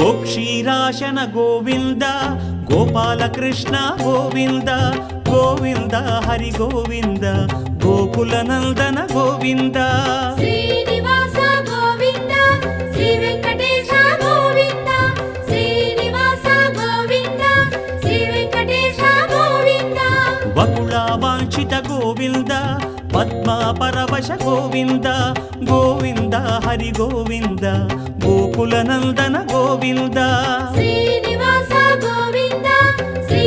గోక్షీరాశన Govinda Gopalakrishna Govinda Govinda Hari Govinda Gokula Nandana Govinda Srinivasa Govinda Shri Venkatesha Govinda Srinivasa Govinda Shri Venkatesha Govinda వకుళ వాంఛిత Govinda Padma పరవశ Govinda Govinda Hari Govinda Gokula Nandana Govinda Srinivasa Govinda Shri